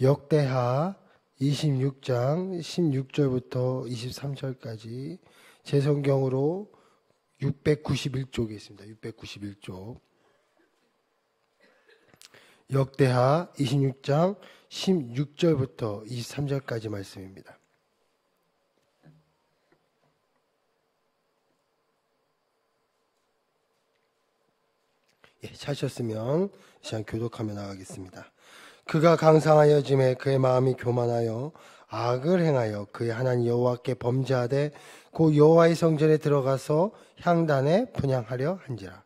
역대하 26장 16절부터 23절까지 제 성경으로 691쪽에 있습니다. 691쪽. 역대하 26장 16절부터 23절까지 말씀입니다. 찾으셨으면 시간 교독하며 나가겠습니다. 그가 강상하여 짐에 그의 마음이 교만하여 악을 행하여 그의 하나님 여호와께 범죄하되 그 여호와의 성전에 들어가서 향단에 분향하려 한지라.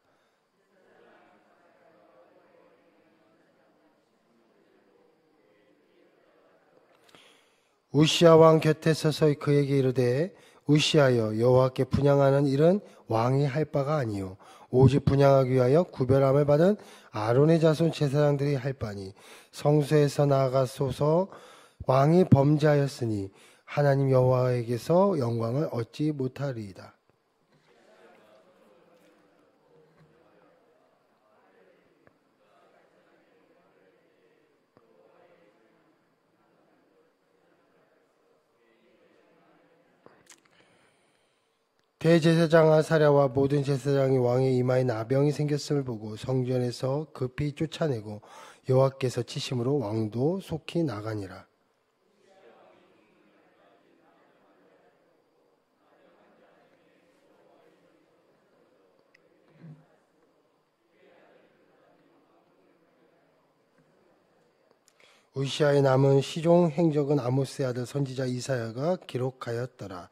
우시아 왕 곁에 서서 그에게 이르되 우시아여, 여호와께 분향하는 일은 왕이 할 바가 아니요 오직 분향하기 위하여 구별함을 받은 아론의 자손 제사장들이 할 바니 성소에서 나아가소서. 왕이 범죄하였으니 하나님 여호와에게서 영광을 얻지 못하리이다. 대제사장 아사랴와 모든 제사장이 왕의 이마에 나병이 생겼음을 보고 성전에서 급히 쫓아내고 여호와께서 치심으로 왕도 속히 나가니라. 우시아의 남은 시종 행적은 아모스의 아들 선지자 이사야가 기록하였더라.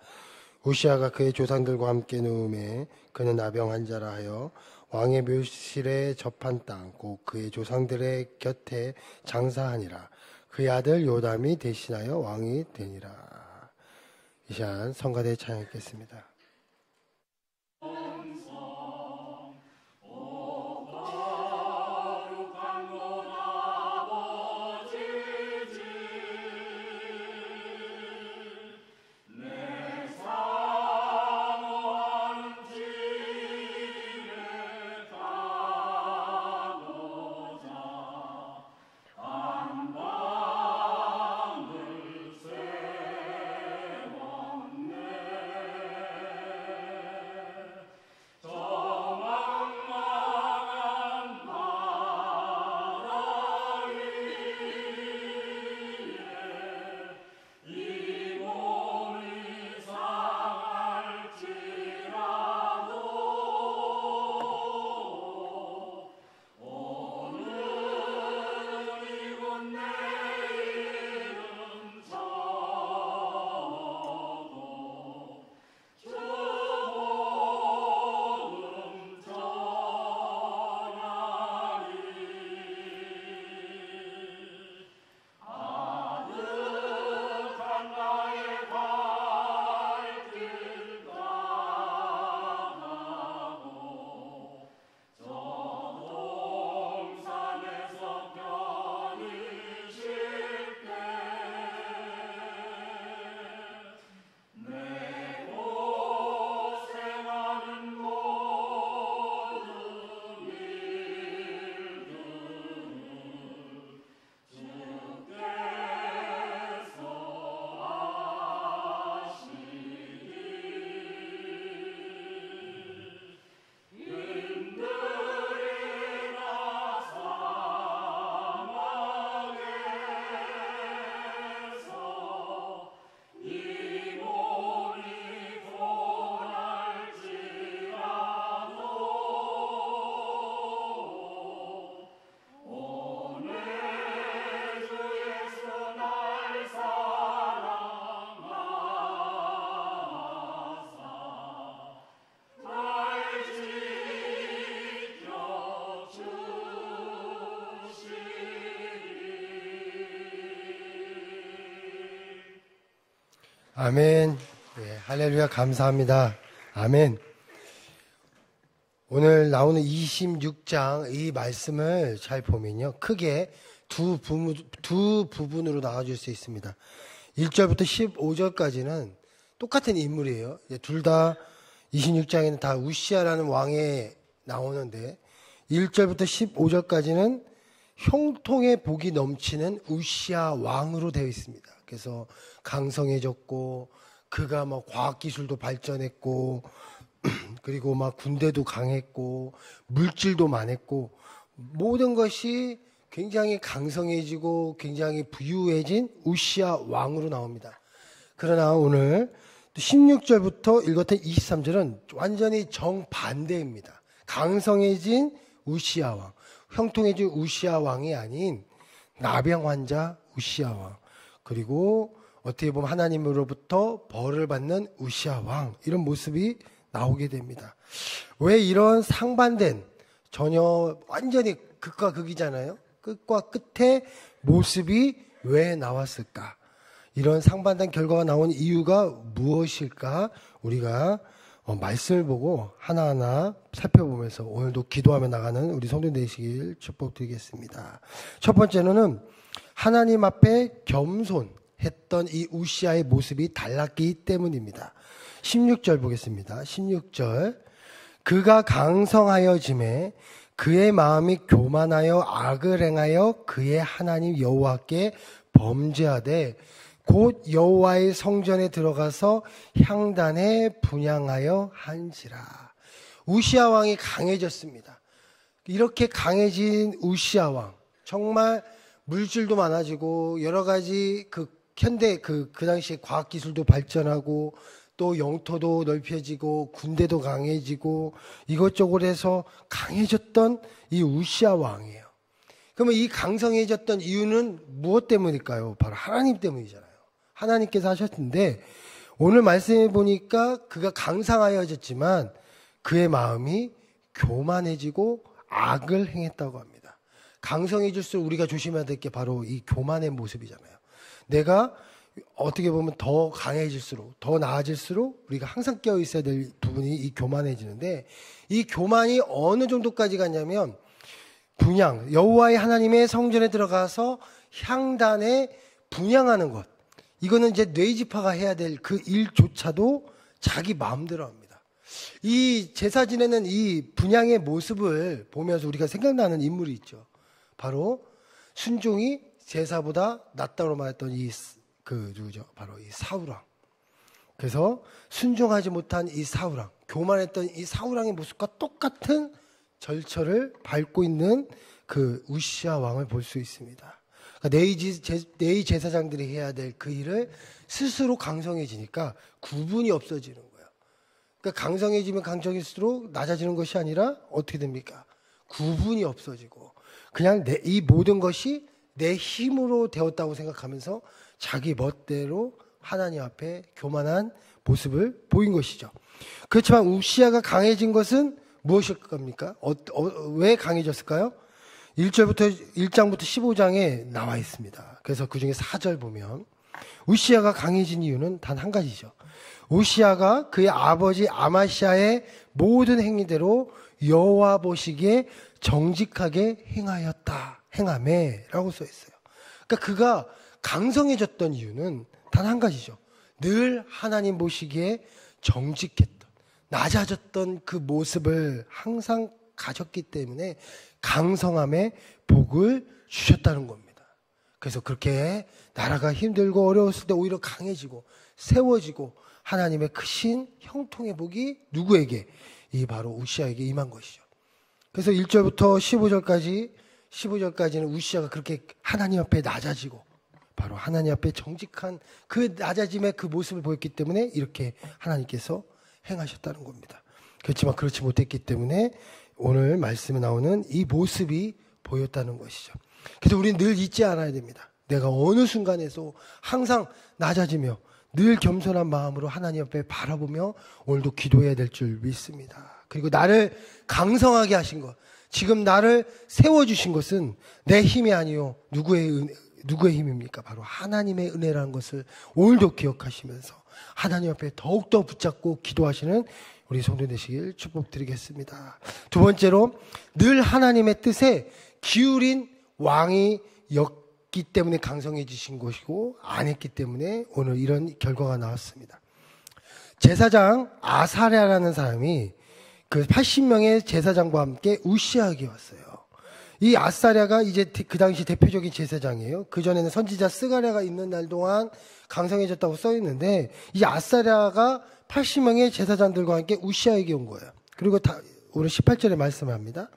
우시아가 그의 조상들과 함께 누움에 그는 나병 환자라 하여 왕의 묘실에 접한 땅 곧 그의 조상들의 곁에 장사하니라. 그의 아들 요담이 대신하여 왕이 되니라. 이 시간 성가대 찬양했겠습니다. 아멘. 네, 할렐루야, 감사합니다. 아멘. 오늘 나오는 26장 이 말씀을 잘 보면요, 크게 두 부분으로 나눠줄 수 있습니다. 1절부터 15절까지는 똑같은 인물이에요. 둘 다 26장에는 다 우시아라는 왕에 나오는데 1절부터 15절까지는 형통의 복이 넘치는 우시아 왕으로 되어 있습니다. 그래서 강성해졌고 그가 막 과학기술도 발전했고 그리고 막 군대도 강했고 물질도 많았고 모든 것이 굉장히 강성해지고 굉장히 부유해진 우시아 왕으로 나옵니다. 그러나 오늘 16절부터 읽었던 23절은 완전히 정반대입니다. 강성해진 우시아 왕, 형통해진 우시아 왕이 아닌 나병 환자 우시아 왕, 그리고 어떻게 보면 하나님으로부터 벌을 받는 우시아 왕, 이런 모습이 나오게 됩니다. 왜 이런 상반된, 전혀 완전히 극과 극이잖아요. 끝과 끝의 모습이 왜 나왔을까? 이런 상반된 결과가 나온 이유가 무엇일까? 우리가 말씀을 보고 하나하나 살펴보면서 오늘도 기도하며 나가는 우리 성도 되시길 축복드리겠습니다. 첫 번째로는 하나님 앞에 겸손했던 이 우시아의 모습이 달랐기 때문입니다. 16절 보겠습니다. 16절. 그가 강성하여짐에 그의 마음이 교만하여 악을 행하여 그의 하나님 여호와께 범죄하되 곧 여호와의 성전에 들어가서 향단에 분향하여 한지라. 우시아 왕이 강해졌습니다. 이렇게 강해진 우시아 왕, 정말 물질도 많아지고 여러 가지 현대 그 당시에 과학기술도 발전하고 또 영토도 넓혀지고 군대도 강해지고 이것저것 해서 강해졌던 이 우시아 왕이에요. 그러면 이 강성해졌던 이유는 무엇 때문일까요? 바로 하나님 때문이잖아요. 하나님께서 하셨는데 오늘 말씀해 보니까 그가 강성하여졌지만 그의 마음이 교만해지고 악을 행했다고 합니다. 강성해질수록 우리가 조심해야 될 게 바로 이 교만의 모습이잖아요. 내가 어떻게 보면 더 강해질수록, 더 나아질수록 우리가 항상 깨어 있어야 될 부분이 이 교만해지는데, 이 교만이 어느 정도까지 갔냐면 분향, 여호와의 하나님의 성전에 들어가서 향단에 분향하는 것, 이거는 이제 뇌지파가 해야 될 그 일조차도 자기 마음대로 합니다. 이 제사 지내는 이 분향의 모습을 보면서 우리가 생각나는 인물이 있죠. 바로 순종이 제사보다 낫다고 말했던 누구죠? 바로 이 사울왕. 그래서 순종하지 못한 이 사울왕, 교만했던 이 사울왕의 모습과 똑같은 절처를 밟고 있는 그 우시아 왕을 볼 수 있습니다. 그러니까 내의 제사장들이 해야 될 그 일을 스스로 강성해지니까 구분이 없어지는 거예요. 그러니까 강성해지면 강성해질수록 낮아지는 것이 아니라 어떻게 됩니까? 구분이 없어지고 그냥 이 모든 것이 내 힘으로 되었다고 생각하면서 자기 멋대로 하나님 앞에 교만한 모습을 보인 것이죠. 그렇지만 우시아가 강해진 것은 무엇일 겁니까? 왜 강해졌을까요? 1장부터 15장에 나와 있습니다. 그래서 그 중에 4절 보면 우시아가 강해진 이유는 단 한 가지죠. 우시아가 그의 아버지 아마시아의 모든 행위대로 여호와 보시기에 정직하게 행하매라고 써 있어요. 그러니까 그가 강성해졌던 이유는 단 한 가지죠. 늘 하나님 보시기에 정직했던, 낮아졌던 그 모습을 항상 가졌기 때문에 강성함에 복을 주셨다는 겁니다. 그래서 그렇게 나라가 힘들고 어려웠을 때 오히려 강해지고 세워지고 하나님의 크신 형통의 복이 누구에게? 이 바로 우시아에게 임한 것이죠. 그래서 1절부터 15절까지는 우시아가 그렇게 하나님 앞에 낮아지고 바로 하나님 앞에 정직한 그 낮아짐의 그 모습을 보였기 때문에 이렇게 하나님께서 행하셨다는 겁니다. 그렇지만 그렇지 못했기 때문에 오늘 말씀에 나오는 이 모습이 보였다는 것이죠. 그래서 우리는 늘 잊지 않아야 됩니다. 내가 어느 순간에서 항상 낮아지며 늘 겸손한 마음으로 하나님 앞에 바라보며 오늘도 기도해야 될 줄 믿습니다. 그리고 나를 강성하게 하신 것, 지금 나를 세워주신 것은 내 힘이 아니요 누구의 힘입니까? 바로 하나님의 은혜라는 것을 오늘도 기억하시면서 하나님 앞에 더욱더 붙잡고 기도하시는 우리 성도 되시길 축복드리겠습니다. 두 번째로 늘 하나님의 뜻에 기울인 왕이 였기 때문에 강성해지신 것이고 안 했기 때문에 오늘 이런 결과가 나왔습니다. 제사장 아사랴라는 사람이 그 80명의 제사장과 함께 우시아에게 왔어요. 이 아사랴가 이제 그 당시 대표적인 제사장이에요. 그전에는 선지자 스가랴가 있는 날 동안 강성해졌다고 써 있는데, 이 아사랴가 80명의 제사장들과 함께 우시아에게 온 거예요. 그리고 오늘 18절에 말씀합니다.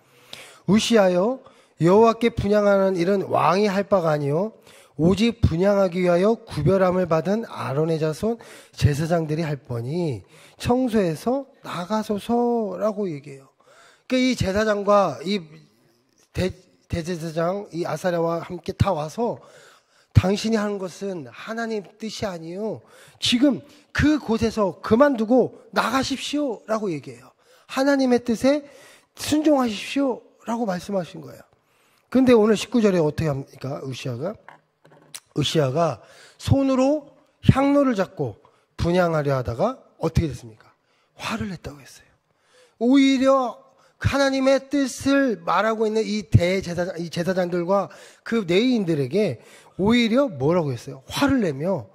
우시아여, 여호와께 분향하는 일은 왕이 할 바가 아니요 오직 분향하기 위하여 구별함을 받은 아론의 자손 제사장들이 할 뻔히 청소해서 나가소서라고 얘기해요. 그러니까 이 제사장과 이 대제사장 이 아사랴와 함께 다 와서 당신이 하는 것은 하나님 뜻이 아니요 지금 그곳에서 그만두고 나가십시오라고 얘기해요. 하나님의 뜻에 순종하십시오라고 말씀하신 거예요. 근데 오늘 19절에 어떻게 합니까? 으시아가 손으로 향로를 잡고 분향하려 하다가 어떻게 됐습니까? 화를 냈다고 했어요. 오히려 하나님의 뜻을 말하고 있는 이 제사장들과 그 레위인들에게 오히려 뭐라고 했어요? 화를 내며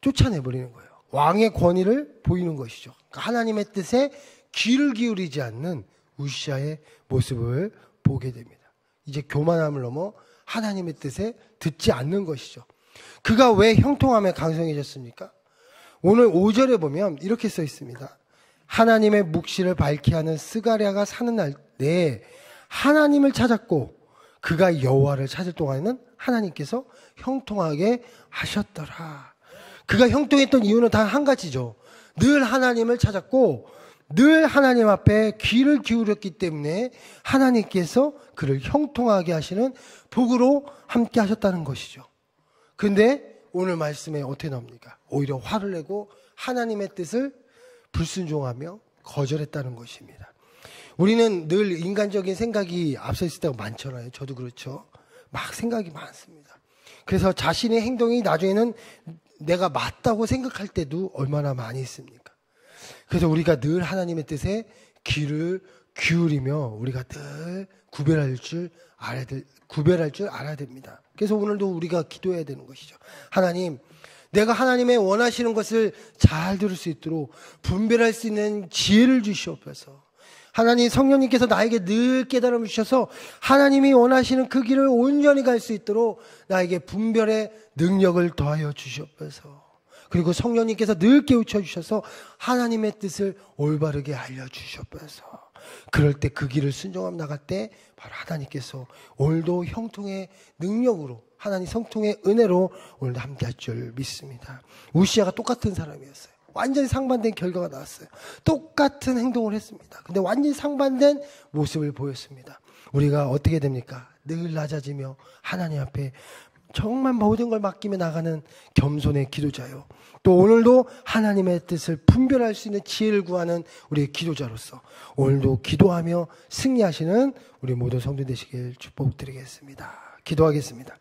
쫓아내버리는 거예요. 왕의 권위를 보이는 것이죠. 그러니까 하나님의 뜻에 귀를 기울이지 않는 우시아의 모습을 보게 됩니다. 이제 교만함을 넘어 하나님의 뜻에 듣지 않는 것이죠. 그가 왜 형통함에 강성해졌습니까? 오늘 5절에 보면 이렇게 써 있습니다. 하나님의 묵시를 밝히 하는 스가랴가 사는 날 내에 하나님을 찾았고 그가 여호와를 찾을 동안에는 하나님께서 형통하게 하셨더라. 그가 형통했던 이유는 단 한 가지죠. 늘 하나님을 찾았고 늘 하나님 앞에 귀를 기울였기 때문에 하나님께서 그를 형통하게 하시는 복으로 함께 하셨다는 것이죠. 그런데 오늘 말씀에 어떻게 나옵니까? 오히려 화를 내고 하나님의 뜻을 불순종하며 거절했다는 것입니다. 우리는 늘 인간적인 생각이 앞서 있을 때가 많잖아요. 저도 그렇죠. 막 생각이 많습니다. 그래서 자신의 행동이 나중에는 내가 맞다고 생각할 때도 얼마나 많이 있습니까? 그래서 우리가 늘 하나님의 뜻에 귀를 기울이며 우리가 늘 구별할 줄 알아야 됩니다. 그래서 오늘도 우리가 기도해야 되는 것이죠. 하나님, 내가 하나님의 원하시는 것을 잘 들을 수 있도록 분별할 수 있는 지혜를 주시옵소서. 하나님, 성령님께서 나에게 늘 깨달음을 주셔서 하나님이 원하시는 그 길을 온전히 갈 수 있도록 나에게 분별의 능력을 더하여 주시옵소서. 그리고 성령님께서 늘 깨우쳐 주셔서 하나님의 뜻을 올바르게 알려주시옵소서. 그럴 때 그 길을 순종하며 나갈 때 바로 하나님께서 오늘도 형통의 능력으로 하나님 성통의 은혜로 오늘도 함께할 줄 믿습니다. 우시아가 똑같은 사람이었어요. 완전히 상반된 결과가 나왔어요. 똑같은 행동을 했습니다. 근데 완전히 상반된 모습을 보였습니다. 우리가 어떻게 됩니까? 늘 낮아지며 하나님 앞에 정말 모든 걸 맡기며 나가는 겸손의 기도자요. 또 오늘도 하나님의 뜻을 분별할 수 있는 지혜를 구하는 우리의 기도자로서 오늘도 기도하며 승리하시는 우리 모든 성도 되시길 축복드리겠습니다. 기도하겠습니다.